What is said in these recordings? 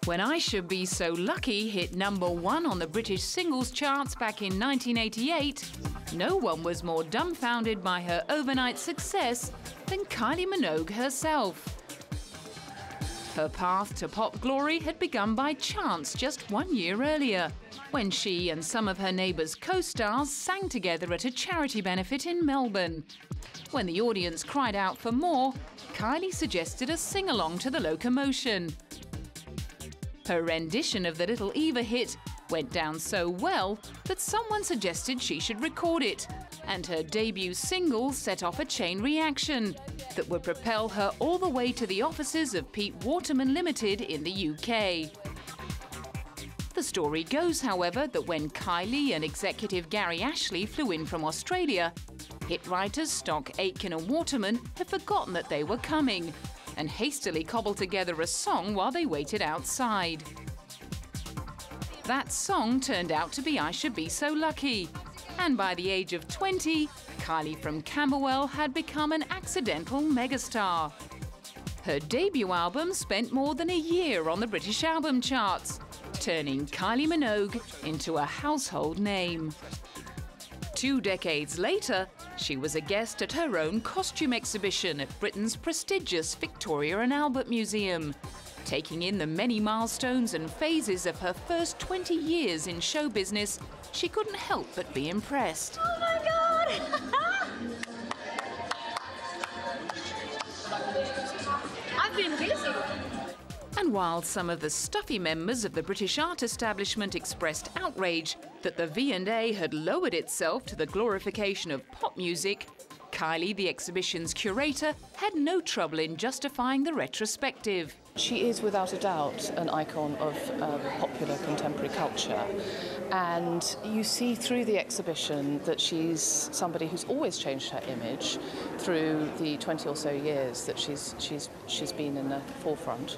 When I Should Be So Lucky hit #1 on the British singles charts back in 1988, no one was more dumbfounded by her overnight success than Kylie Minogue herself. Her path to pop glory had begun by chance just 1 year earlier, when she and some of her Neighbours co-stars sang together at a charity benefit in Melbourne. When the audience cried out for more, Kylie suggested a sing-along to the locomotion. Her rendition of the Little Eva hit went down so well that someone suggested she should record it, and her debut single set off a chain reaction that would propel her all the way to the offices of Pete Waterman Limited in the UK. The story goes, however, that when Kylie and executive Gary Ashley flew in from Australia, hit writers Stock, Aitken and Waterman had forgotten that they were coming and hastily cobbled together a song while they waited outside. That song turned out to be I Should Be So Lucky, and by the age of 20, Kylie from Camberwell had become an accidental megastar. Her debut album spent more than a year on the British album charts, turning Kylie Minogue into a household name. 2 decades later, she was a guest at her own costume exhibition at Britain's prestigious Victoria and Albert Museum, taking in the many milestones and phases of her first 20 years in show business. She couldn't help but be impressed. Oh my God! I've been busy. And while some of the stuffy members of the British art establishment expressed outrage that the V&A had lowered itself to the glorification of pop music, Kylie, the exhibition's curator, had no trouble in justifying the retrospective. She is without a doubt an icon of popular contemporary culture, and you see through the exhibition that she's somebody who's always changed her image through the 20 or so years that she's been in the forefront,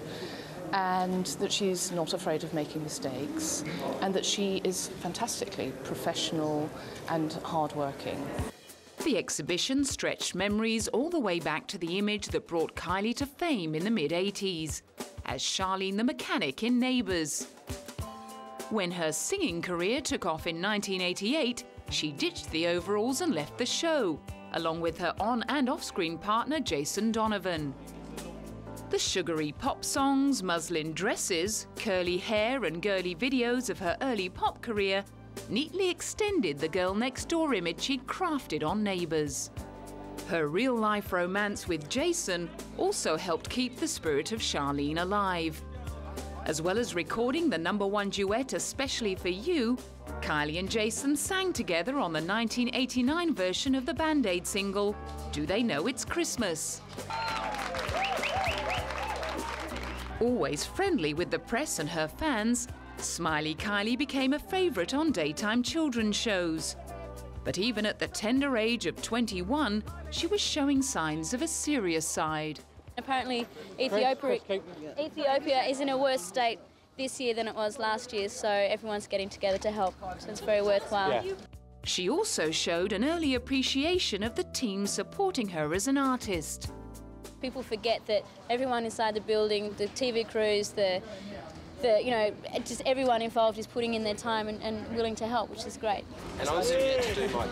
and that she's not afraid of making mistakes, and that she is fantastically professional and hardworking. The exhibition stretched memories all the way back to the image that brought Kylie to fame in the mid-80s, as Charlene the mechanic in Neighbours. When her singing career took off in 1988, she ditched the overalls and left the show, along with her on- and off-screen partner Jason Donovan. The sugary pop songs, muslin dresses, curly hair and girly videos of her early pop career neatly extended the girl-next-door image she'd crafted on Neighbours. Her real-life romance with Jason also helped keep the spirit of Charlene alive. As well as recording the #1 duet Especially For You, Kylie and Jason sang together on the 1989 version of the Band-Aid single, Do They Know It's Christmas? Always friendly with the press and her fans, Smiley Kylie became a favourite on daytime children's shows. But even at the tender age of 21, she was showing signs of a serious side. Apparently, Ethiopia is in a worse state this year than it was last year, so everyone's getting together to help, so it's very worthwhile. Yeah. She also showed an early appreciation of the team supporting her as an artist. People forget that everyone inside the building, the TV crews, just everyone involved is putting in their time and willing to help, which is great. And I was yet to do my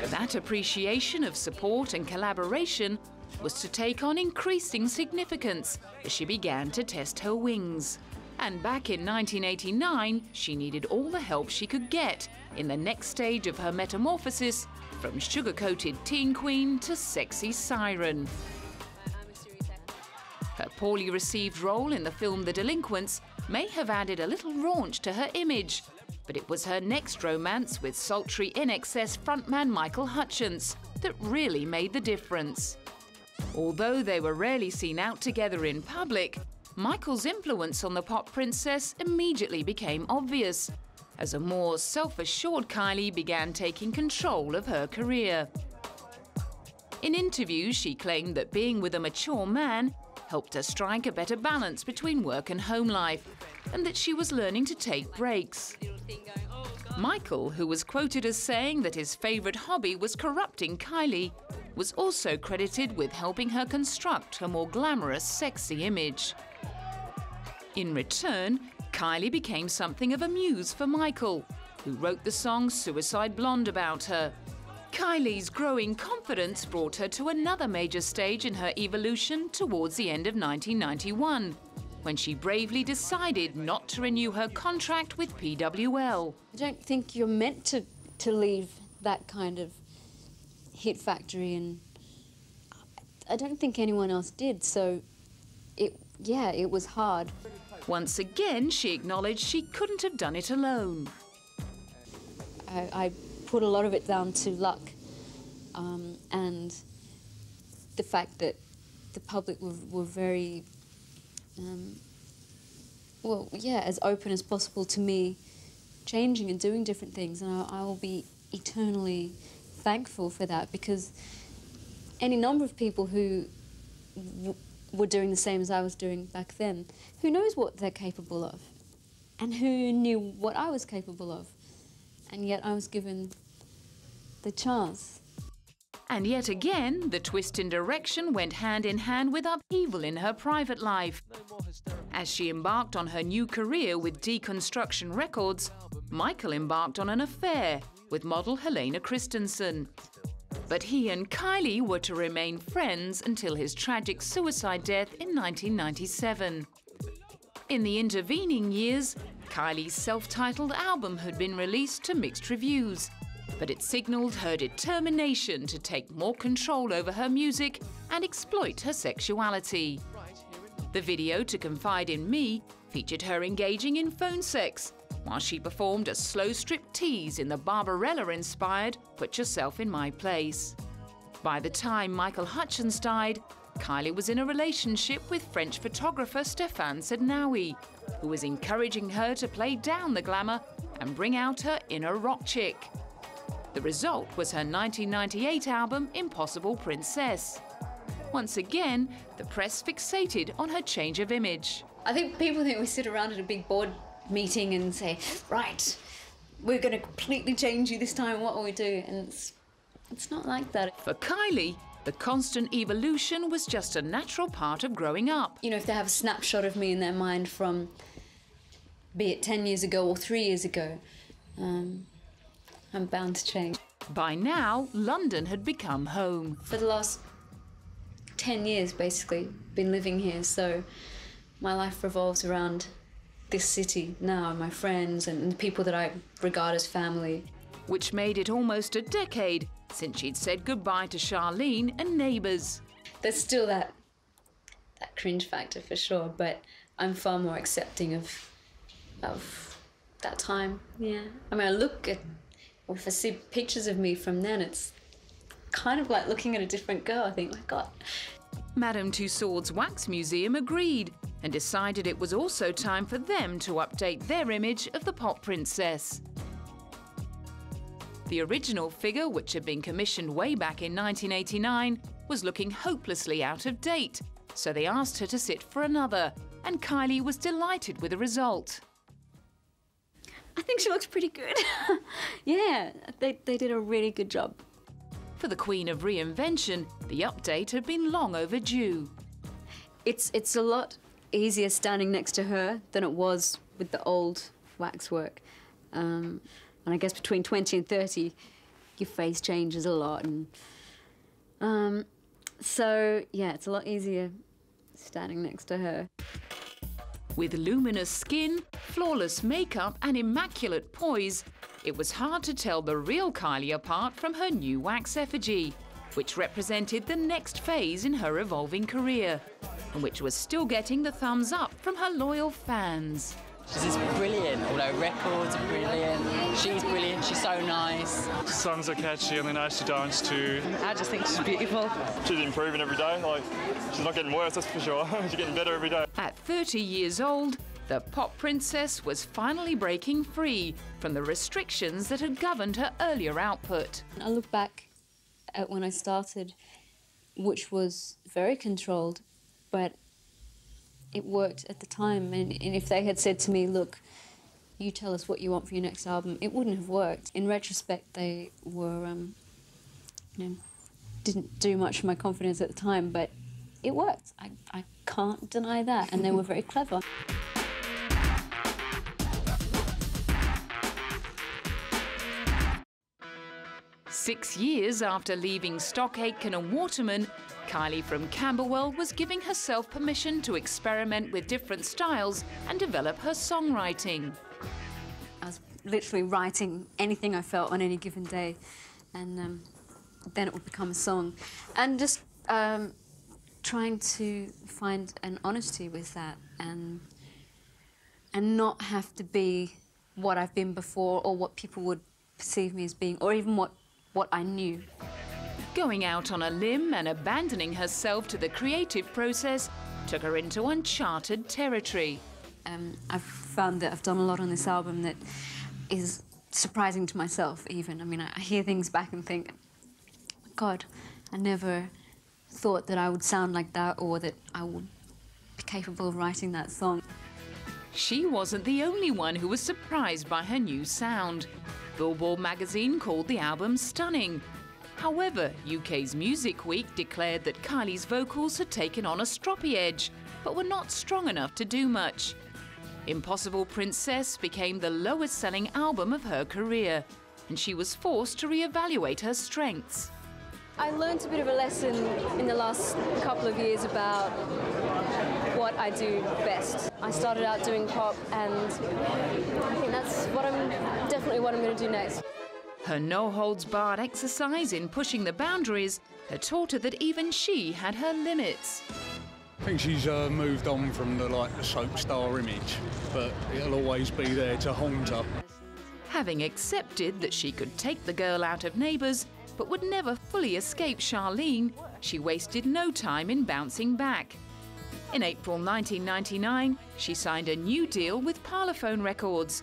That appreciation of support and collaboration was to take on increasing significance as she began to test her wings. And back in 1989, she needed all the help she could get in the next stage of her metamorphosis from sugar-coated teen queen to sexy siren. Her poorly received role in the film The Delinquents may have added a little raunch to her image, but it was her next romance with sultry INXS frontman Michael Hutchence that really made the difference. Although they were rarely seen out together in public, Michael's influence on the pop princess immediately became obvious, as a more self-assured Kylie began taking control of her career. In interviews, she claimed that being with a mature man helped her strike a better balance between work and home life, and that she was learning to take breaks. Michael, who was quoted as saying that his favourite hobby was corrupting Kylie, was also credited with helping her construct a more glamorous, sexy image. In return, Kylie became something of a muse for Michael, who wrote the song Suicide Blonde about her. Kylie's growing confidence brought her to another major stage in her evolution towards the end of 1991, when she bravely decided not to renew her contract with PWL. I don't think you're meant to leave that kind of hit factory, and I don't think anyone else did, so it was hard. Once again, she acknowledged she couldn't have done it alone. I put a lot of it down to luck, and the fact that the public were very, as open as possible to me changing and doing different things, and I will be eternally thankful for that, because any number of people who were doing the same as I was doing back then, who knows what they're capable of, and who knew what I was capable of, and yet I was given the chance. And yet again, the twist in direction went hand in hand with upheaval in her private life. As she embarked on her new career with Deconstruction Records, Michael embarked on an affair with model Helena Christensen. But he and Kylie were to remain friends until his tragic suicide death in 1997. In the intervening years, Kylie's self-titled album had been released to mixed reviews, but it signalled her determination to take more control over her music and exploit her sexuality. The video to Confide in Me featured her engaging in phone sex, while she performed a slow striptease in the Barbarella-inspired Put Yourself in My Place. By the time Michael Hutchence died, Kylie was in a relationship with French photographer Stéphane Sednaoui, who was encouraging her to play down the glamour and bring out her inner rock chick. The result was her 1998 album Impossible Princess. Once again, the press fixated on her change of image. I think people think we sit around at a big board meeting and say, right, we're going to completely change you this time, what will we do? And it's not like that. For Kylie, the constant evolution was just a natural part of growing up. You know, if they have a snapshot of me in their mind from, be it 10 years ago or 3 years ago, I'm bound to change. By now, London had become home. For the last 10 years, basically, been living here, so my life revolves around this city now, and my friends and the people that I regard as family. Which made it almost a decade since she'd said goodbye to Charlene and Neighbours. There's still that cringe factor for sure, but I'm far more accepting of that time, yeah. I mean, if I see pictures of me from then, it's kind of like looking at a different girl. I think, my God. Madame Tussauds Wax Museum agreed and decided it was also time for them to update their image of the pop princess. The original figure, which had been commissioned way back in 1989, was looking hopelessly out of date, so they asked her to sit for another, and Kylie was delighted with the result. I think she looks pretty good. Yeah, they did a really good job. For the Queen of Reinvention, the update had been long overdue. It's a lot easier standing next to her than it was with the old waxwork. And I guess between 20 and 30, your face changes a lot. And so, yeah, it's a lot easier standing next to her. With luminous skin, flawless makeup and immaculate poise, it was hard to tell the real Kylie apart from her new wax effigy, which represented the next phase in her evolving career, and which was still getting the thumbs up from her loyal fans. She's just brilliant, all her records are brilliant, she's brilliant, she's so nice. The songs are catchy and they're nice to dance to. I just think she's beautiful. She's improving every day, she's not getting worse, that's for sure. She's getting better every day. At 30 years old, the pop princess was finally breaking free from the restrictions that had governed her earlier output. I look back at when I started, which was very controlled, but it worked at the time. And if they had said to me, look, you tell us what you want for your next album, it wouldn't have worked. In retrospect, they were, didn't do much for my confidence at the time, but it worked. I can't deny that, and they were very clever. 6 years after leaving Stockaitken and Waterman, Kylie from Camberwell was giving herself permission to experiment with different styles and develop her songwriting. I was literally writing anything I felt on any given day, and then it would become a song. And just trying to find an honesty with that and not have to be what I've been before or what people would perceive me as being, or even what I knew. Going out on a limb and abandoning herself to the creative process took her into uncharted territory. I've found that I've done a lot on this album that is surprising to myself, even. I mean, I hear things back and think, God, I never thought that I would sound like that or that I would be capable of writing that song. She wasn't the only one who was surprised by her new sound. Billboard magazine called the album stunning. However, UK's Music Week declared that Kylie's vocals had taken on a stroppy edge, but were not strong enough to do much. Impossible Princess became the lowest-selling album of her career, and she was forced to re-evaluate her strengths. I learned a bit of a lesson in the last couple of years about what I do best. I started out doing pop, and I think that's definitely what I'm going to do next. Her no-holds-barred exercise in pushing the boundaries had taught her that even she had her limits. I think she's moved on from the soap star image, but it'll always be there to haunt her. Having accepted that she could take the girl out of Neighbours, but would never fully escape Charlene, she wasted no time in bouncing back. In April 1999, she signed a new deal with Parlophone Records,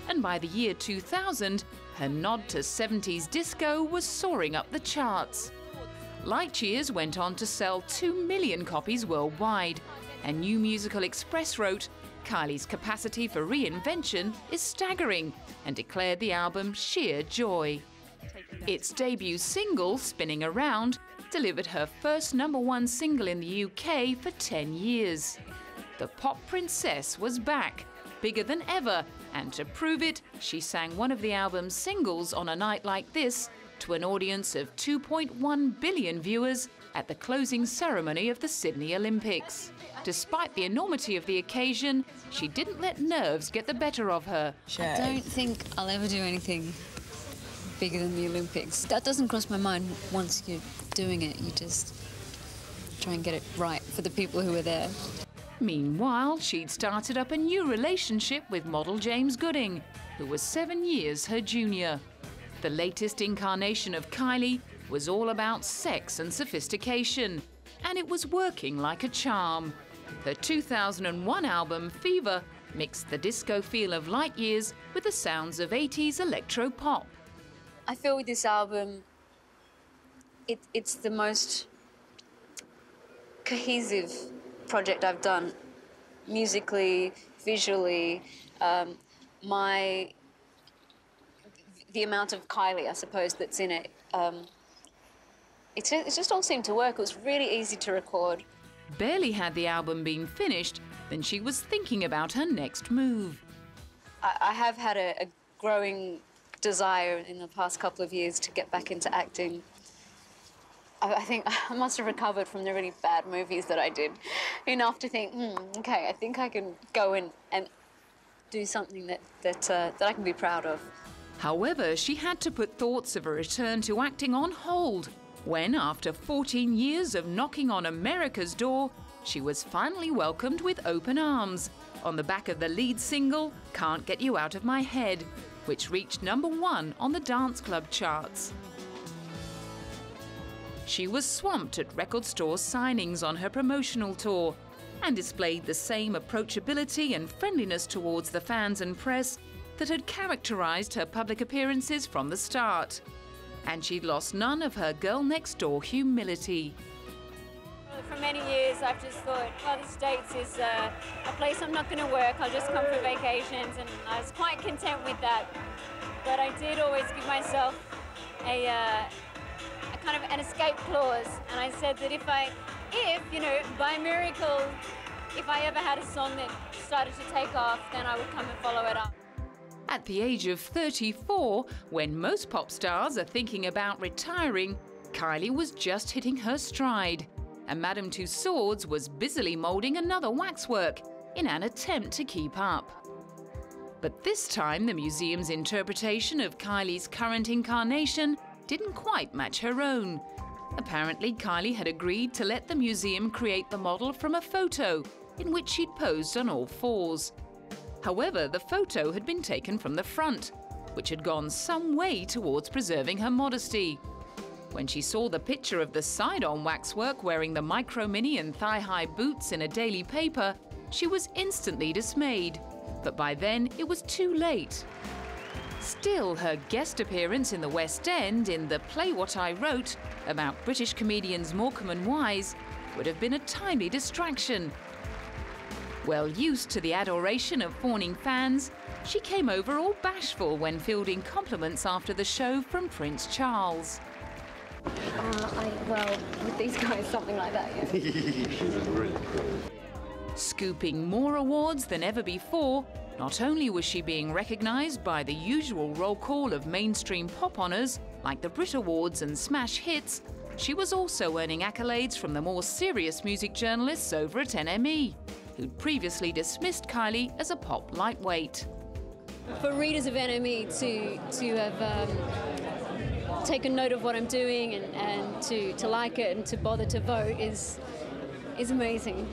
and by the year 2000, her nod to 70s disco was soaring up the charts. Light Years went on to sell 2 million copies worldwide, and New Musical Express wrote, Kylie's capacity for reinvention is staggering, and declared the album sheer joy. Its debut single, Spinning Around, delivered her first #1 single in the UK for 10 years. The pop princess was back, bigger than ever, and to prove it, she sang one of the album's singles on a night like this to an audience of 2.1 billion viewers at the closing ceremony of the Sydney Olympics. Despite the enormity of the occasion, she didn't let nerves get the better of her. I don't think I'll ever do anything bigger than the Olympics. That doesn't cross my mind. Once you're doing it, you just try and get it right for the people who are there. Meanwhile, she'd started up a new relationship with model James Gooding, who was 7 years her junior. The latest incarnation of Kylie was all about sex and sophistication, and it was working like a charm. Her 2001 album, Fever, mixed the disco feel of Light Years with the sounds of 80s electro-pop. I feel with this album, it's the most cohesive project I've done, musically, visually. The amount of Kylie, I suppose, that's in it. It just all seemed to work. It was really easy to record. Barely had the album been finished, then she was thinking about her next move. I have had a growing desire in the past couple of years to get back into acting. I think I must have recovered from the really bad movies that I did enough to think, okay, I think I can go in and do something that I can be proud of. However, she had to put thoughts of a return to acting on hold when, after 14 years of knocking on America's door, she was finally welcomed with open arms on the back of the lead single, Can't Get You Out of My Head, which reached #1 on the dance club charts. She was swamped at record store signings on her promotional tour and displayed the same approachability and friendliness towards the fans and press that had characterised her public appearances from the start. And she'd lost none of her girl-next-door humility. For many years, I've just thought, well, the States is a place I'm not going to work. I'll just come for vacations, and I was quite content with that. But I did always give myself a kind of an escape clause, and I said that if you know, by miracle, if I ever had a song that started to take off, then I would come and follow it up. At the age of 34, when most pop stars are thinking about retiring, Kylie was just hitting her stride, and Madame Tussauds was busily moulding another waxwork in an attempt to keep up. But this time, the museum's interpretation of Kylie's current incarnation didn't quite match her own. Apparently, Kylie had agreed to let the museum create the model from a photo in which she'd posed on all fours. However, the photo had been taken from the front, which had gone some way towards preserving her modesty. When she saw the picture of the side-on waxwork wearing the micro-mini and thigh-high boots in a daily paper, she was instantly dismayed. But by then, it was too late. Still, her guest appearance in the West End in the Play What I Wrote about British comedians Morecambe and Wise would have been a timely distraction. Well used to the adoration of fawning fans, she came over all bashful when fielding compliments after the show from Prince Charles. Well, with these guys, something like that, yeah. Scooping more awards than ever before, not only was she being recognised by the usual roll call of mainstream pop honours like the Brit Awards and Smash Hits, she was also earning accolades from the more serious music journalists over at NME, who'd previously dismissed Kylie as a pop lightweight. For readers of NME to have taken note of what I'm doing and to like it and to bother to vote is amazing.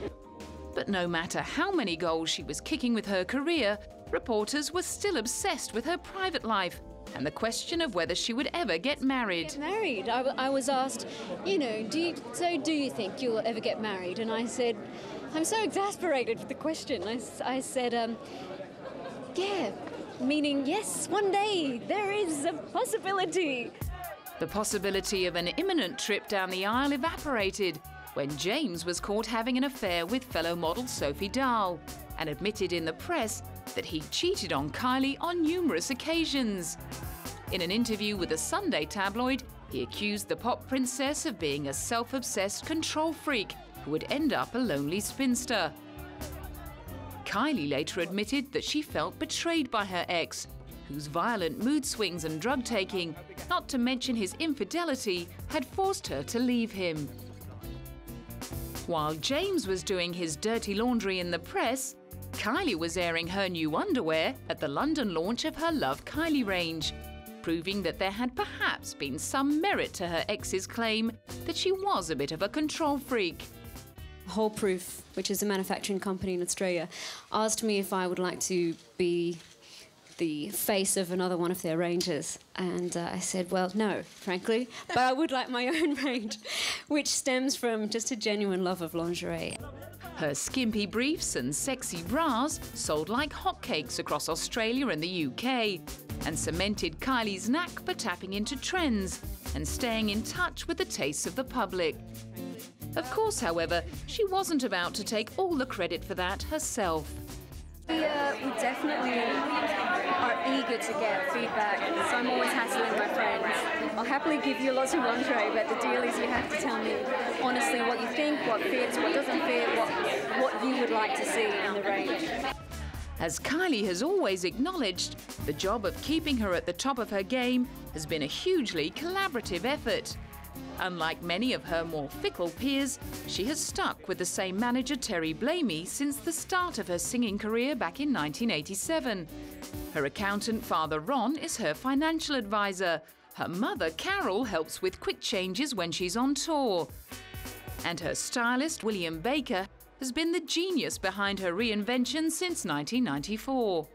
But no matter how many goals she was kicking with her career, reporters were still obsessed with her private life and the question of whether she would ever get married. I was asked, you know, do you think you'll ever get married? And I said, I'm so exasperated with the question. I said, yeah, meaning yes, one day there is a possibility. The possibility of an imminent trip down the aisle evaporated when James was caught having an affair with fellow model Sophie Dahl and admitted in the press that he cheated on Kylie on numerous occasions. In an interview with a Sunday tabloid, he accused the pop princess of being a self-obsessed control freak who would end up a lonely spinster. Kylie later admitted that she felt betrayed by her ex, whose violent mood swings and drug-taking, not to mention his infidelity, had forced her to leave him. While James was doing his dirty laundry in the press, Kylie was airing her new underwear at the London launch of her Love Kylie range, proving that there had perhaps been some merit to her ex's claim that she was a bit of a control freak. Whole Proof, which is a manufacturing company in Australia, asked me if I would like to be the face of another one of their ranges. And I said, well, no, frankly, but I would like my own range, which stems from just a genuine love of lingerie. Her skimpy briefs and sexy bras sold like hotcakes across Australia and the UK and cemented Kylie's knack for tapping into trends and staying in touch with the tastes of the public. Of course, however, she wasn't about to take all the credit for that herself. We definitely are eager to get feedback, so I'm always hassling my friends. I'll happily give you lots of lingerie, but the deal is you have to tell me honestly what you think, what fits, what doesn't fit, what you would like to see in the range. As Kylie has always acknowledged, the job of keeping her at the top of her game has been a hugely collaborative effort. Unlike many of her more fickle peers, she has stuck with the same manager, Terry Blamey, since the start of her singing career back in 1987. Her accountant, Father Ron, is her financial advisor. Her mother, Carol, helps with quick changes when she's on tour. And her stylist, William Baker, has been the genius behind her reinvention since 1994.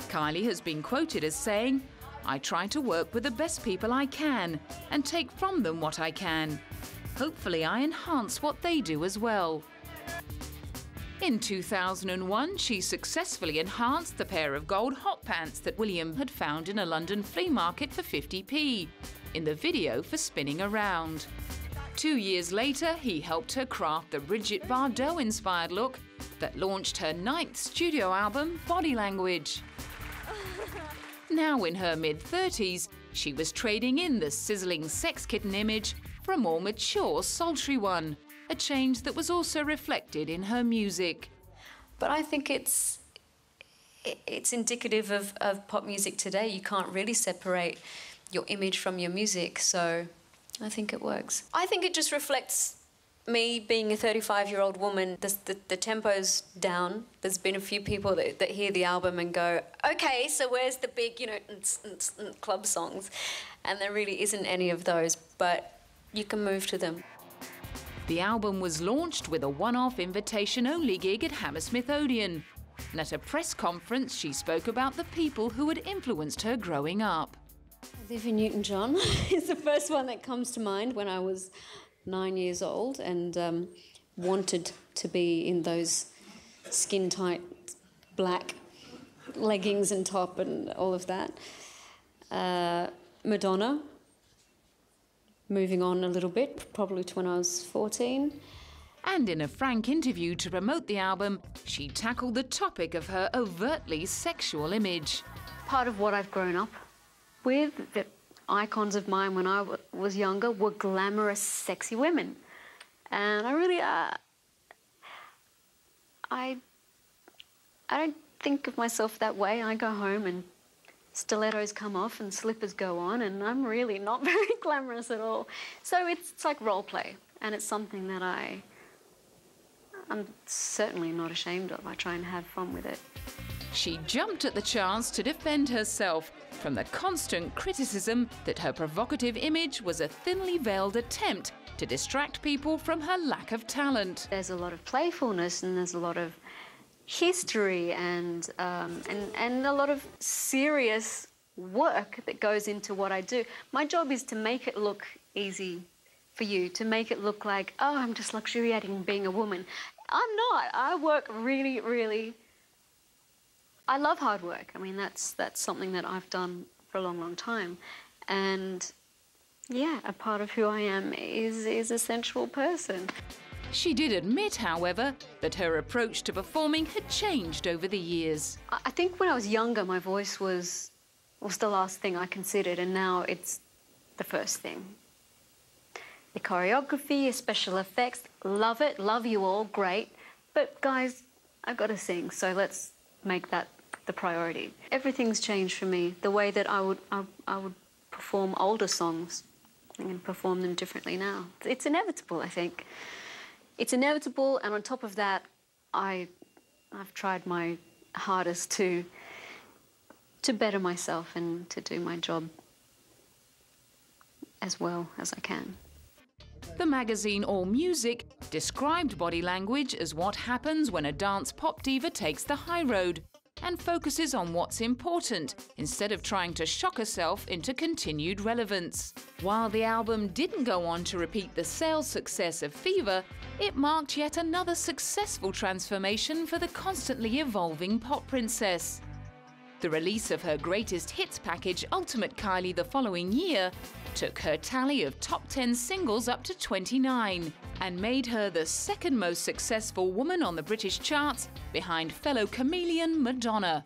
Kylie has been quoted as saying, "I try to work with the best people I can and take from them what I can. Hopefully I enhance what they do as well." In 2001, she successfully enhanced the pair of gold hot pants that William had found in a London flea market for 50p in the video for Spinning Around. 2 years later, he helped her craft the Brigitte Bardot-inspired look that launched her 9th studio album, Body Language. Now in her mid-30s, she was trading in the sizzling sex kitten image for a more mature, sultry one, a change that was also reflected in her music. But I think it's it's indicative of pop music today. You can't really separate your image from your music, so I think it works. I think it just reflects me being a 35-year-old woman. The tempo's down. There's been a few people that hear the album and go, okay, so where's the big, you know, club songs? And there really isn't any of those, but you can move to them. The album was launched with a one-off invitation-only gig at Hammersmith Odeon. And at a press conference, she spoke about the people who had influenced her growing up. Olivia Newton-John is the first one that comes to mind when I was 9 years old and wanted to be in those skin-tight black leggings and top and all of that. Madonna, moving on a little bit, probably to when I was 14. And in a frank interview to promote the album, she tackled the topic of her overtly sexual image. Part of what I've grown up with, the icons of mine when I was younger, were glamorous, sexy women. And I really, I don't think of myself that way. I go home and stilettos come off and slippers go on, and I'm really not very glamorous at all. So it's like role play, and it's something that I'm certainly not ashamed of. I try and have fun with it. She jumped at the chance to defend herself from the constant criticism that her provocative image was a thinly veiled attempt to distract people from her lack of talent. There's a lot of playfulness and there's a lot of history and a lot of serious work that goes into what I do. My job is to make it look easy for you, to make it look like, oh, I'm just luxuriating being a woman. I'm not. I work really, really... I love hard work. I mean, that's something that I've done for a long, long time. And, yeah, a part of who I am is a sensual person. She did admit, however, that her approach to performing had changed over the years. I think when I was younger, my voice was the last thing I considered, and now it's the first thing. The choreography, the special effects, love it, love you all, great. But guys, I've got to sing, so let's make that the priority. Everything's changed for me. The way that I would perform older songs, I'm going to perform them differently now. It's inevitable, I think. It's inevitable, and on top of that, I've tried my hardest to better myself and to do my job as well as I can. The magazine All Music described body language as what happens when a dance pop diva takes the high road and focuses on what's important instead of trying to shock herself into continued relevance. While the album didn't go on to repeat the sales success of Fever, it marked yet another successful transformation for the constantly evolving pop princess. The release of her greatest hits package, Ultimate Kylie, the following year took her tally of top 10 singles up to 29 and made her the second most successful woman on the British charts, behind fellow chameleon Madonna.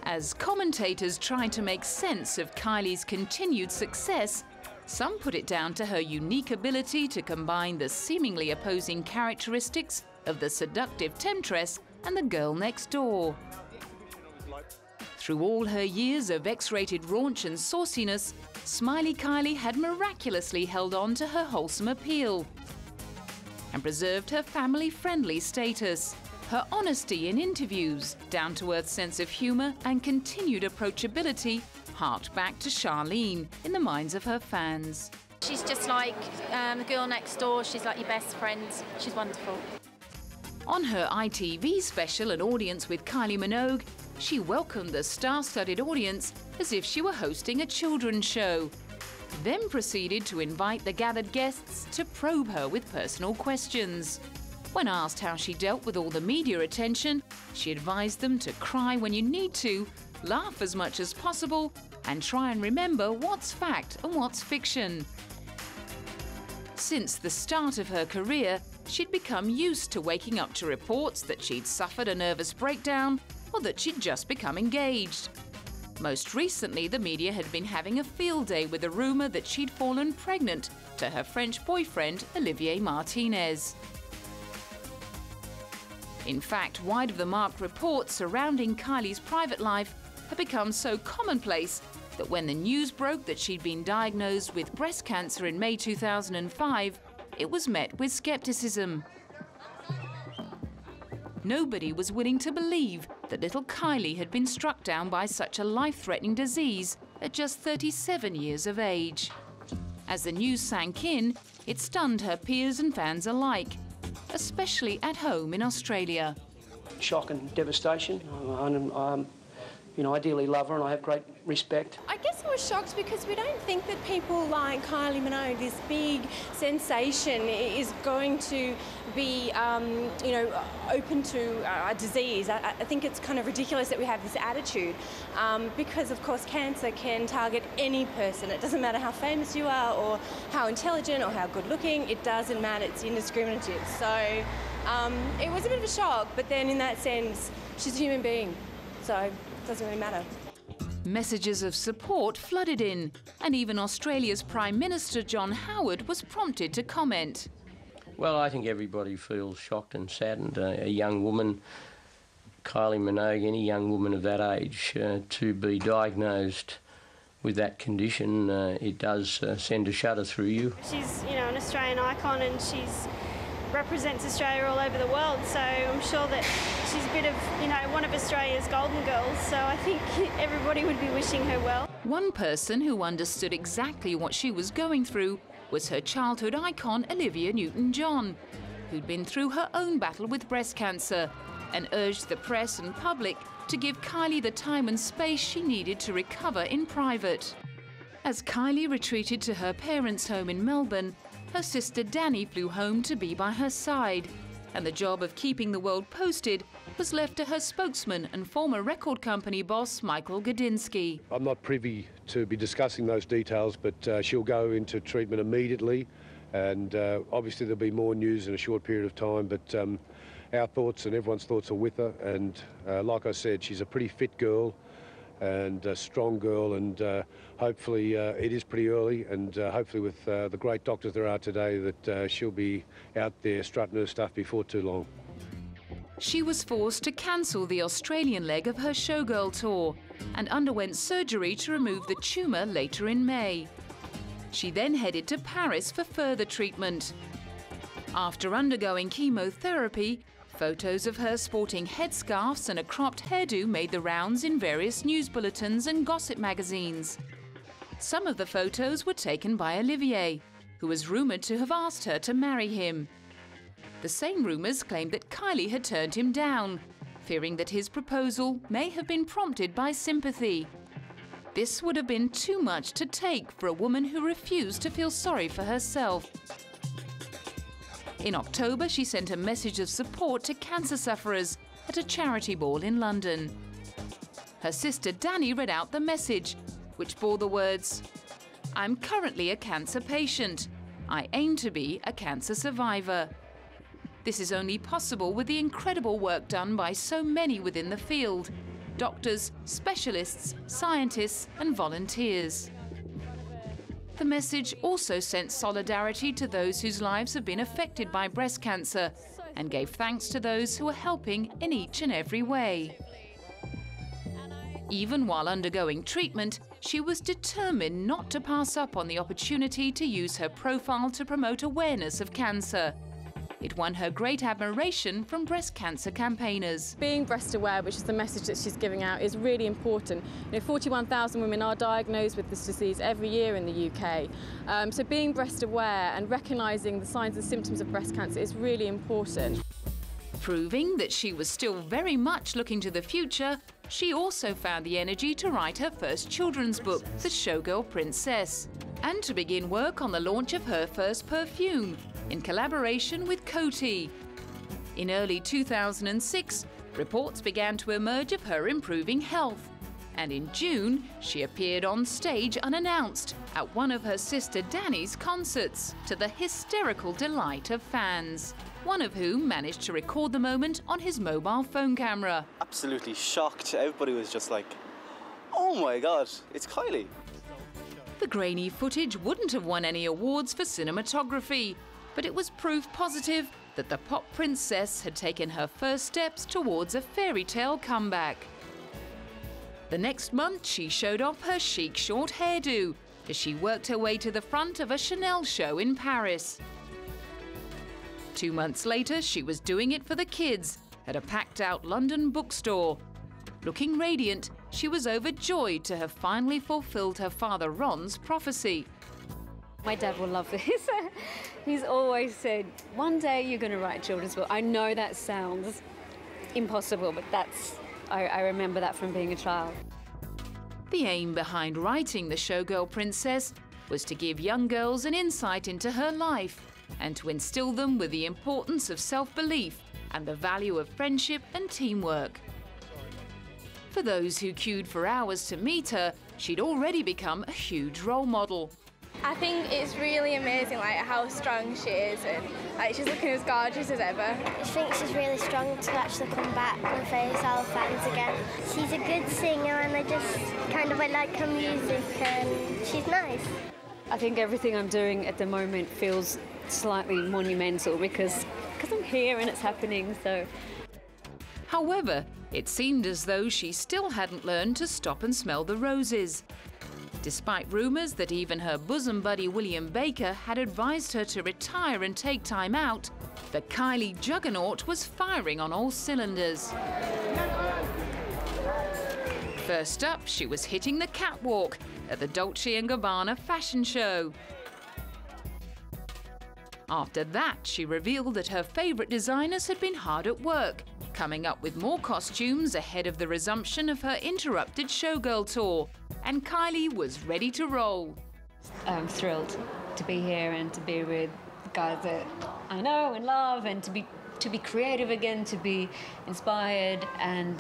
As commentators tried to make sense of Kylie's continued success, some put it down to her unique ability to combine the seemingly opposing characteristics of the seductive temptress and the girl next door. Through all her years of X-rated raunch and sauciness, Smiley Kylie had miraculously held on to her wholesome appeal and preserved her family-friendly status. Her honesty in interviews, down-to-earth sense of humour and continued approachability harked back to Charlene in the minds of her fans. She's just like the girl next door. She's like your best friend. She's wonderful. On her ITV special, An Audience with Kylie Minogue, she welcomed the star-studded audience as if she were hosting a children's show, then proceeded to invite the gathered guests to probe her with personal questions. When asked how she dealt with all the media attention, she advised them to cry when you need to, laugh as much as possible, and try and remember what's fact and what's fiction. Since the start of her career, she'd become used to waking up to reports that she'd suffered a nervous breakdown or that she'd just become engaged. Most recently, the media had been having a field day with a rumour that she'd fallen pregnant to her French boyfriend, Olivier Martinez. In fact, wide-of-the-mark reports surrounding Kylie's private life had become so commonplace that when the news broke that she'd been diagnosed with breast cancer in May 2005, it was met with skepticism. Nobody was willing to believe that little Kylie had been struck down by such a life-threatening disease at just 37 years of age. As the news sank in, it stunned her peers and fans alike, especially at home in Australia. Shock and devastation. I dearly love her and I have great respect. I guess I was shocked because we don't think that people like Kylie Minogue, this big sensation, is going to be, open to a disease. I think it's kind of ridiculous that we have this attitude because, of course, cancer can target any person. It doesn't matter how famous you are or how intelligent or how good-looking. It doesn't matter. It's indiscriminative. So it was a bit of a shock, but then in that sense, she's a human being, so it doesn't really matter. Messages of support flooded in, and even Australia's Prime Minister John Howard was prompted to comment. Well, I think everybody feels shocked and saddened. A young woman, Kylie Minogue, any young woman of that age, to be diagnosed with that condition, it does send a shudder through you. She's, an Australian icon, and she's represents Australia all over the world, so I'm sure that she's a bit of, one of Australia's golden girls, so I think everybody would be wishing her well. One person who understood exactly what she was going through was her childhood icon, Olivia Newton-John, who'd been through her own battle with breast cancer and urged the press and public to give Kylie the time and space she needed to recover in private. As Kylie retreated to her parents' home in Melbourne, her sister Danny flew home to be by her side, and the job of keeping the world posted was left to her spokesman and former record company boss, Michael Gudinski. I'm not privy to be discussing those details, but she'll go into treatment immediately, and obviously there'll be more news in a short period of time, but our thoughts and everyone's thoughts are with her, and like I said, she's a pretty fit girl and a strong girl, and hopefully it is pretty early, and hopefully with the great doctors there are today that she'll be out there strutting her stuff before too long. She was forced to cancel the Australian leg of her showgirl tour and underwent surgery to remove the tumour later in May. She then headed to Paris for further treatment. After undergoing chemotherapy, photos of her sporting headscarves and a cropped hairdo made the rounds in various news bulletins and gossip magazines. Some of the photos were taken by Olivier, who was rumoured to have asked her to marry him. The same rumours claimed that Kylie had turned him down, fearing that his proposal may have been prompted by sympathy. This would have been too much to take for a woman who refused to feel sorry for herself. In October, she sent a message of support to cancer sufferers at a charity ball in London. Her sister Danny read out the message, which bore the words, "I'm currently a cancer patient. I aim to be a cancer survivor." This is only possible with the incredible work done by so many within the field: doctors, specialists, scientists, and volunteers. The message also sent solidarity to those whose lives have been affected by breast cancer and gave thanks to those who are helping in each and every way. Even while undergoing treatment, she was determined not to pass up on the opportunity to use her profile to promote awareness of cancer. It won her great admiration from breast cancer campaigners. Being breast aware, which is the message that she's giving out, is really important. 41,000 women are diagnosed with this disease every year in the UK. So being breast aware and recognising the signs and symptoms of breast cancer is really important. Proving that she was still very much looking to the future, she also found the energy to write her first children's book, The Showgirl Princess, and to begin work on the launch of her first perfume, in collaboration with Coty. In early 2006, reports began to emerge of her improving health, and in June, she appeared on stage unannounced at one of her sister Danny's concerts, to the hysterical delight of fans, one of whom managed to record the moment on his mobile phone camera. Absolutely shocked. Everybody was just like, "Oh my God, it's Kylie." The grainy footage wouldn't have won any awards for cinematography, but it was proof positive that the pop princess had taken her first steps towards a fairy tale comeback. The next month, she showed off her chic short hairdo as she worked her way to the front of a Chanel show in Paris. 2 months later, she was doing it for the kids at a packed-out London bookstore. Looking radiant, she was overjoyed to have finally fulfilled her father Ron's prophecy. My dad will love this. He's always said, one day you're going to write a children's book. I know that sounds impossible, but I remember that from being a child. The aim behind writing The Showgirl Princess was to give young girls an insight into her life and to instill them with the importance of self-belief and the value of friendship and teamwork. For those who queued for hours to meet her, she'd already become a huge role model. I think it's really amazing how strong she is, and she's looking as gorgeous as ever. I think she's really strong to actually come back with ARIA fans again. She's a good singer and I just kind of like her music and she's nice. I think everything I'm doing at the moment feels slightly monumental because I'm here and it's happening, so. However, it seemed as though she still hadn't learned to stop and smell the roses. Despite rumours that even her bosom buddy William Baker had advised her to retire and take time out, the Kylie juggernaut was firing on all cylinders. First up, she was hitting the catwalk at the Dolce & Gabbana fashion show. After that, she revealed that her favourite designers had been hard at work, coming up with more costumes ahead of the resumption of her interrupted showgirl tour, and Kylie was ready to roll. I'm thrilled to be here and to be with guys that I know and love, and to be creative again, to be inspired and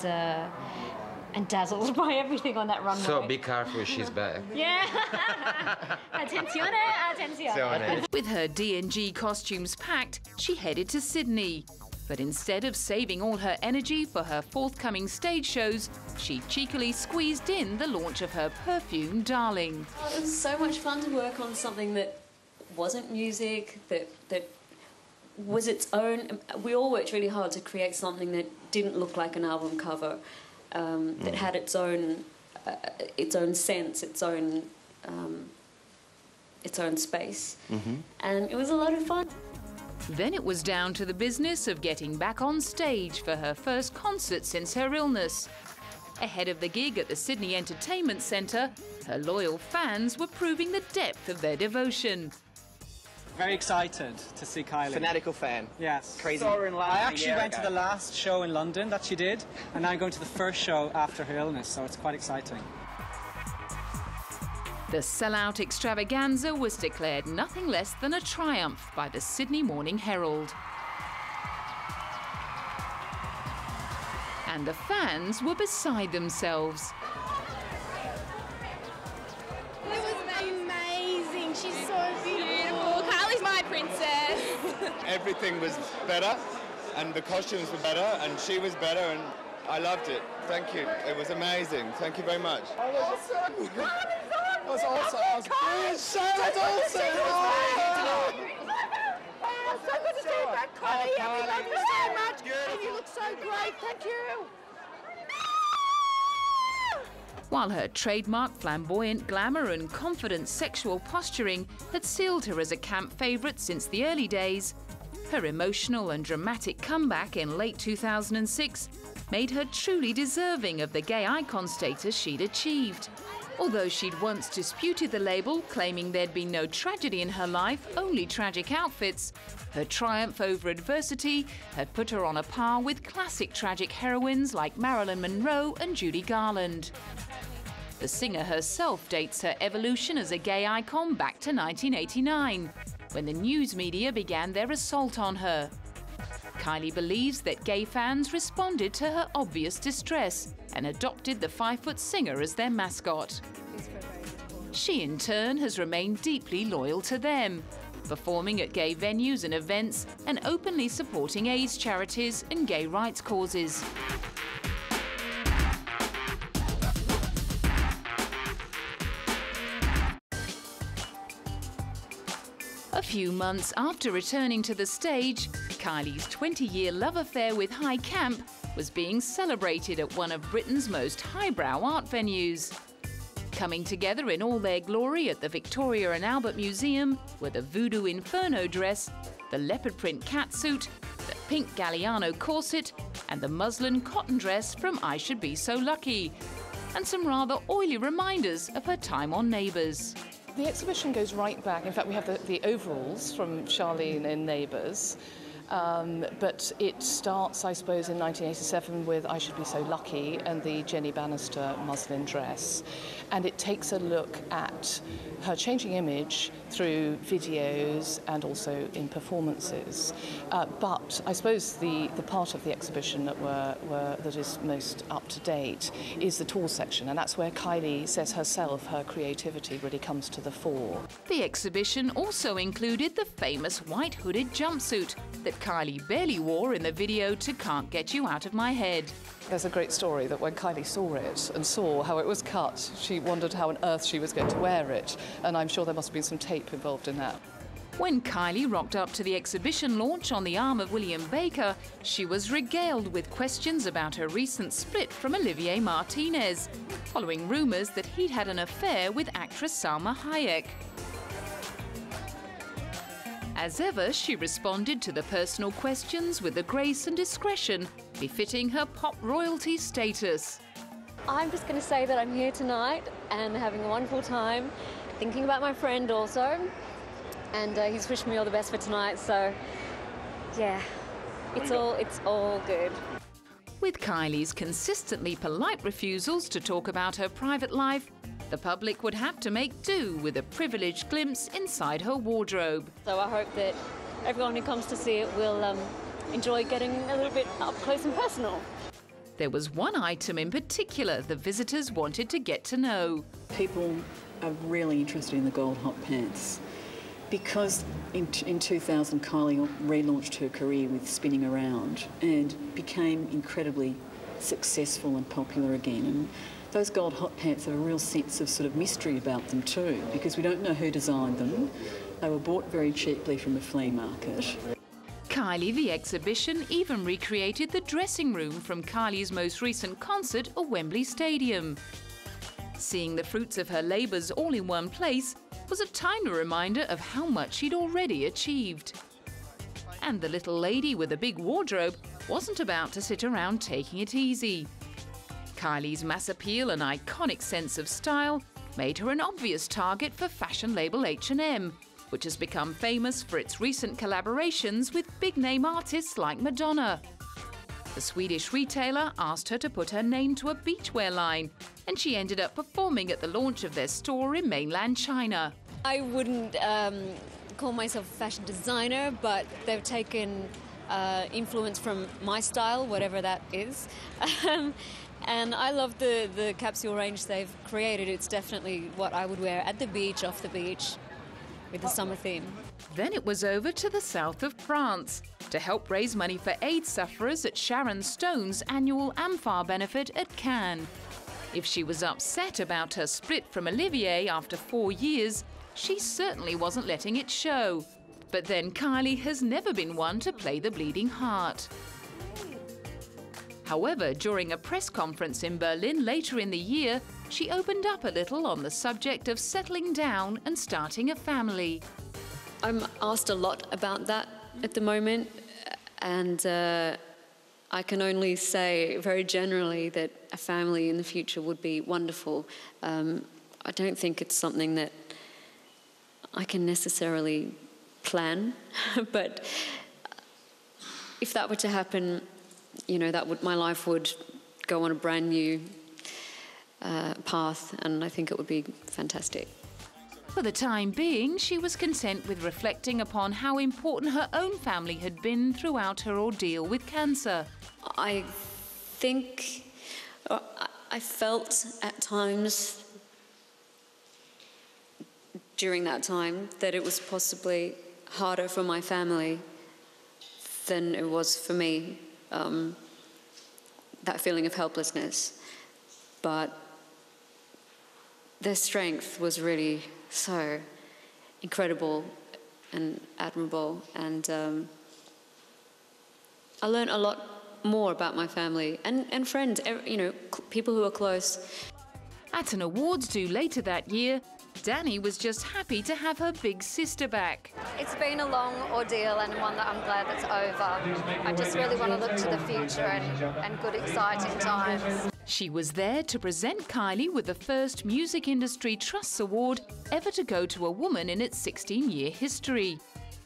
dazzled by everything on that runway. So be careful, she's back. Yeah. Attenzione, attenzione. With her D&G costumes packed, she headed to Sydney. But instead of saving all her energy for her forthcoming stage shows, she cheekily squeezed in the launch of her perfume, Darling. It was so much fun to work on something that wasn't music, that was its own. We all worked really hard to create something that didn't look like an album cover, that had its own sense, its own space, and it was a lot of fun. Then it was down to the business of getting back on stage for her first concert since her illness. Ahead of the gig at the Sydney Entertainment Centre, her loyal fans were proving the depth of their devotion. Very excited to see Kylie. Fanatical fan. Yes. Crazy. I actually went to the last show in London that she did, and now I'm going to the first show after her illness, so it's quite exciting. The sellout extravaganza was declared nothing less than a triumph by the Sydney Morning Herald. And the fans were beside themselves. It was amazing. She's so beautiful. Kylie's my princess. Everything was better, and the costumes were better, and she was better, and I loved it. Thank you. It was amazing. Thank you very much. Awesome. That was awesome. That was brilliant. So awesome. So good to see you back, Kylie. We love you so much. And you look so great. Thank you. While her trademark flamboyant glamour and confident sexual posturing had sealed her as a camp favourite since the early days, her emotional and dramatic comeback in late 2006 made her truly deserving of the gay icon status she'd achieved. Although she'd once disputed the label, claiming there'd been no tragedy in her life, only tragic outfits, her triumph over adversity had put her on a par with classic tragic heroines like Marilyn Monroe and Judy Garland. The singer herself dates her evolution as a gay icon back to 1989, when the news media began their assault on her. Kylie believes that gay fans responded to her obvious distress and adopted the 5-foot singer as their mascot. She, in turn, has remained deeply loyal to them, performing at gay venues and events and openly supporting AIDS charities and gay rights causes. A few months after returning to the stage, Kylie's 20-year love affair with High Camp was being celebrated at one of Britain's most highbrow art venues. Coming together in all their glory at the Victoria and Albert Museum were the Voodoo Inferno dress, the leopard print catsuit, the pink Galliano corset, and the muslin cotton dress from I Should Be So Lucky, and some rather oily reminders of her time on Neighbours. The exhibition goes right back. In fact, we have the overalls from Charlene in Neighbours. But it starts, I suppose, in 1987 with I Should Be So Lucky and the Jenny Bannister muslin dress. And it takes a look at her changing image through videos and also in performances. But I suppose the part of the exhibition that is most up to date is the tall section, and that's where Kylie says herself her creativity really comes to the fore. The exhibition also included the famous white hooded jumpsuit that Kylie barely wore in the video to Can't Get You Out of My Head. There's a great story that when Kylie saw it and saw how it was cut, she wondered how on earth she was going to wear it, and I'm sure there must have been some tape involved in that. When Kylie rocked up to the exhibition launch on the arm of William Baker, she was regaled with questions about her recent split from Olivier Martinez, following rumours that he'd had an affair with actress Salma Hayek. As ever, she responded to the personal questions with the grace and discretion befitting her pop royalty status. I'm just going to say that I'm here tonight and having a wonderful time, thinking about my friend also, and he's wished me all the best for tonight, so yeah, it's all good. With Kylie's consistently polite refusals to talk about her private life, the public would have to make do with a privileged glimpse inside her wardrobe. So I hope that everyone who comes to see it will enjoy getting a little bit up close and personal. There was one item in particular the visitors wanted to get to know. People are really interested in the gold hot pants because in 2000 Kylie relaunched her career with Spinning Around and became incredibly successful and popular again. And those gold hot pants have a real sense of sort of mystery about them too, because we don't know who designed them. They were bought very cheaply from a flea market. Kylie, the exhibition, even recreated the dressing room from Kylie's most recent concert at Wembley Stadium. Seeing the fruits of her labours all in one place was a timely reminder of how much she'd already achieved. And the little lady with a big wardrobe wasn't about to sit around taking it easy. Kylie's mass appeal and iconic sense of style made her an obvious target for fashion label H&M, which has become famous for its recent collaborations with big-name artists like Madonna. The Swedish retailer asked her to put her name to a beachwear line, and she ended up performing at the launch of their store in mainland China. I wouldn't call myself a fashion designer, but they've taken influence from my style, whatever that is. And I love the capsule range they've created. It's definitely what I would wear at the beach, off the beach, with the summer theme. Then it was over to the south of France to help raise money for AIDS sufferers at Sharon Stone's annual AMFAR benefit at Cannes. If she was upset about her split from Olivier after 4 years, she certainly wasn't letting it show. But then Kylie has never been one to play the bleeding heart. However, during a press conference in Berlin later in the year, she opened up a little on the subject of settling down and starting a family. I'm asked a lot about that at the moment, and I can only say very generally that a family in the future would be wonderful. I don't think it's something that I can necessarily plan, but if that were to happen, you know, my life would go on a brand new path, and I think it would be fantastic. For the time being, she was content with reflecting upon how important her own family had been throughout her ordeal with cancer. I think I felt at times during that time that it was possibly harder for my family than it was for me. That feeling of helplessness, but their strength was really so incredible, and admirable. And I learned a lot more about my family and friends, you know, people who are close. At an awards do later that year, Danny was just happy to have her big sister back. It's been a long ordeal and one that I'm glad that's over. I just really want to look to the future and good, exciting times. She was there to present Kylie with the first Music Industry Trusts Award ever to go to a woman in its 16-year history.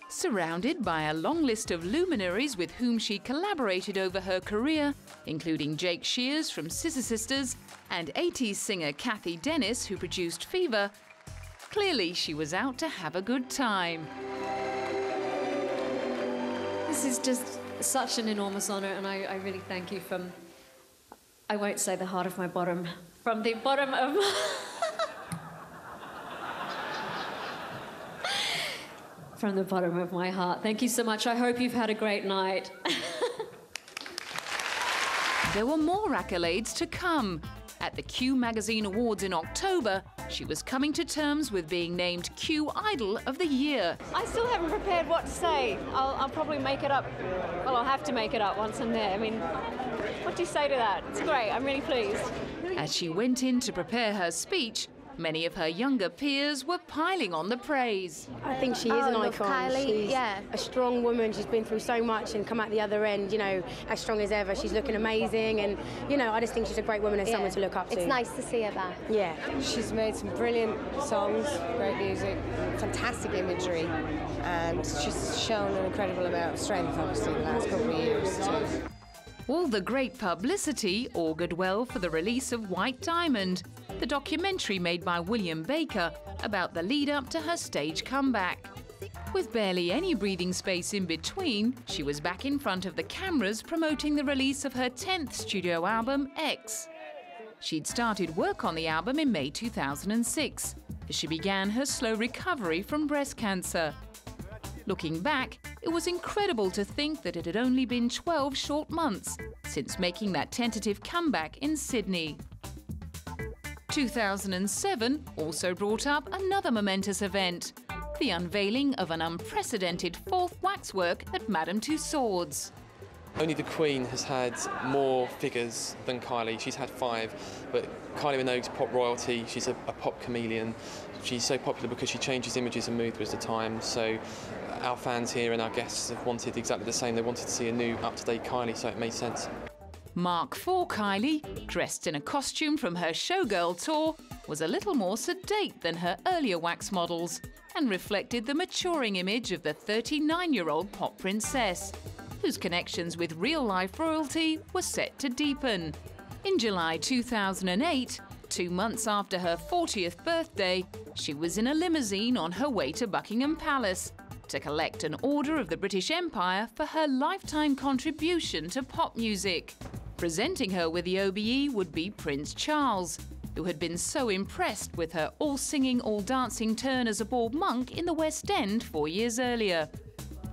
Surrounded by a long list of luminaries with whom she collaborated over her career, including Jake Shears from Scissor Sisters and 80s singer Kathy Dennis, who produced Fever, clearly she was out to have a good time. This is just such an enormous honour, and I really thank you from, I won't say the heart of my bottom, from the bottom of from the bottom of my heart. Thank you so much. I hope you've had a great night. There were more accolades to come. At the Q Magazine Awards in October, she was coming to terms with being named Q Idol of the Year. I still haven't prepared what to say. I'll probably make it up. Well, I'll have to make it up once I'm there. I mean, what do you say to that? It's great. I'm really pleased. As she went in to prepare her speech, many of her younger peers were piling on the praise. I think she is an icon. Kylie, She's yeah. a strong woman. She's been through so much and come out the other end, you know, as strong as ever. She's looking amazing, and, you know, I just think she's a great woman and someone to look up to. It's nice to see her back. Yeah. She's made some brilliant songs, great music, fantastic imagery, and she's shown an incredible amount of strength, obviously, in the last couple of years, too. All the great publicity augured well for the release of White Diamond, the documentary made by William Baker about the lead-up to her stage comeback. With barely any breathing space in between, she was back in front of the cameras promoting the release of her 10th studio album, X. She'd started work on the album in May 2006, as she began her slow recovery from breast cancer. Looking back, it was incredible to think that it had only been 12 short months since making that tentative comeback in Sydney. 2007 also brought up another momentous event, the unveiling of an unprecedented fourth waxwork at Madame Tussauds. Only the Queen has had more figures than Kylie. She's had 5, but Kylie Minogue's pop royalty. She's a pop chameleon. She's so popular because she changes images and moves with the time. So our fans here and our guests have wanted exactly the same. They wanted to see a new, up-to-date Kylie, so it made sense. Mark IV Kylie, dressed in a costume from her Showgirl tour, was a little more sedate than her earlier wax models and reflected the maturing image of the 39-year-old pop princess, whose connections with real-life royalty were set to deepen. In July 2008, 2 months after her 40th birthday, she was in a limousine on her way to Buckingham Palace to collect an Order of the British Empire for her lifetime contribution to pop music. Presenting her with the OBE would be Prince Charles, who had been so impressed with her all-singing, all-dancing turn as a bald monk in the West End 4 years earlier.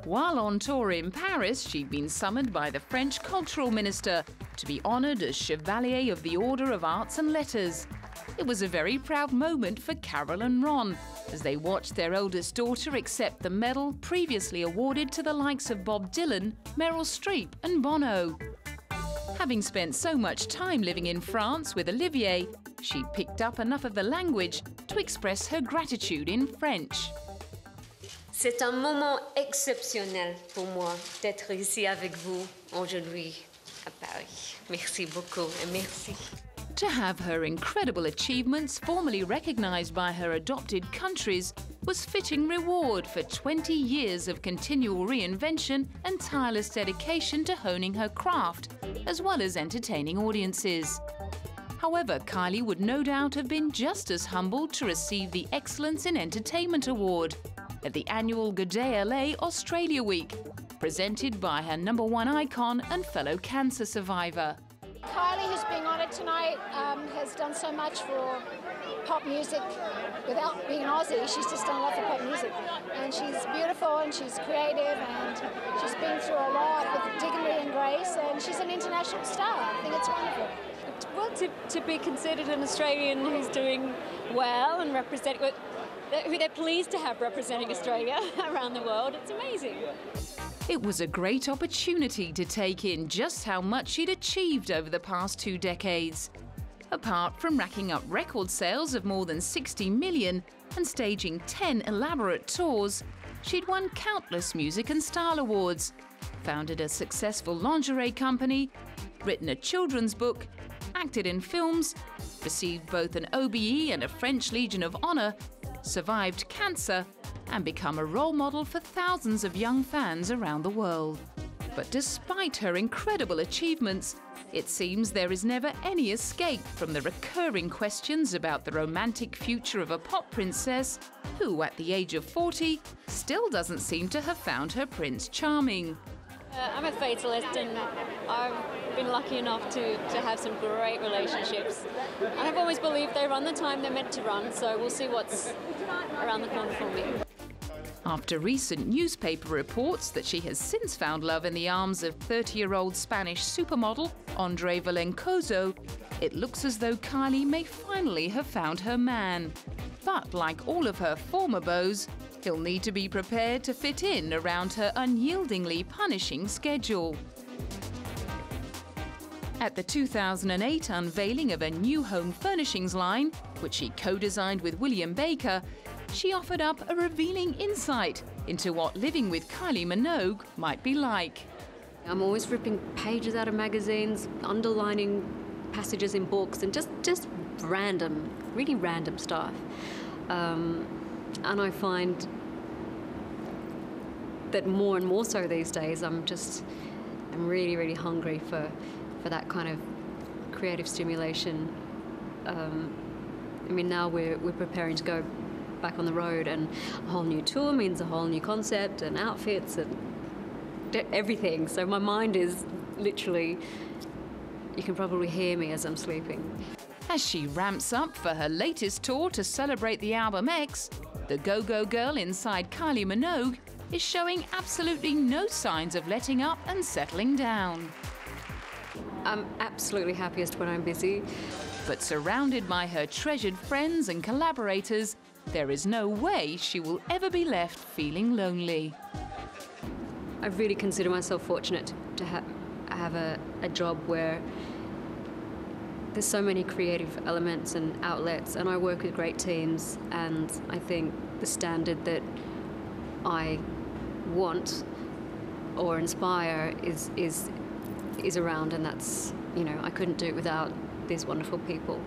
While on tour in Paris, she'd been summoned by the French cultural minister to be honoured as Chevalier of the Order of Arts and Letters. It was a very proud moment for Carol and Ron, as they watched their eldest daughter accept the medal previously awarded to the likes of Bob Dylan, Meryl Streep and Bono. Having spent so much time living in France with Olivier, she picked up enough of the language to express her gratitude in French. C'est un moment exceptionnel pour moi d'être ici avec vous aujourd'hui à Paris. Merci beaucoup et merci. To have her incredible achievements formally recognised by her adopted countries was fitting reward for 20 years of continual reinvention and tireless dedication to honing her craft, as well as entertaining audiences. However, Kylie would no doubt have been just as humbled to receive the Excellence in Entertainment Award at the annual Good Day LA Australia Week, presented by her #1 icon and fellow cancer survivor. Kylie, who's being honoured tonight, has done so much for pop music without being an Aussie. She's just done a lot for pop music. And she's beautiful and she's creative and she's been through a lot with dignity and grace, and she's an international star. I think it's wonderful. Well, to be considered an Australian who's doing well and representing... who they're pleased to have representing Australia around the world. It's amazing. It was a great opportunity to take in just how much she'd achieved over the past 2 decades. Apart from racking up record sales of more than 60 million and staging 10 elaborate tours, she'd won countless music and style awards, founded a successful lingerie company, written a children's book, acted in films, received both an OBE and a French Legion of Honor, survived cancer, and become a role model for thousands of young fans around the world. But despite her incredible achievements, it seems there is never any escape from the recurring questions about the romantic future of a pop princess who, at the age of 40, still doesn't seem to have found her prince charming. I'm a fatalist, and I've been lucky enough to have some great relationships. And I've always believed they run the time they're meant to run, so we'll see what's around the corner for me. After recent newspaper reports that she has since found love in the arms of 30-year-old Spanish supermodel Andre Valencoso, it looks as though Kylie may finally have found her man. But like all of her former beaux, he'll need to be prepared to fit in around her unyieldingly punishing schedule. At the 2008 unveiling of a new home furnishings line, which she co-designed with William Baker, she offered up a revealing insight into what living with Kylie Minogue might be like. I'm always ripping pages out of magazines, underlining passages in books, and just random, really random stuff. And I find that more and more so these days, I'm really, really hungry for that kind of creative stimulation. I mean, now we're preparing to go back on the road, and a whole new tour means a whole new concept and outfits and everything. So my mind is literally, you can probably hear me as I'm sleeping. As she ramps up for her latest tour to celebrate the album X, the go-go girl inside Kylie Minogue is showing absolutely no signs of letting up and settling down. I'm absolutely happiest when I'm busy. But surrounded by her treasured friends and collaborators, there is no way she will ever be left feeling lonely. I really consider myself fortunate to have a job where there's so many creative elements and outlets, and I work with great teams, and I think the standard that I want or inspire is around, and that's, you know, I couldn't do it without these wonderful people.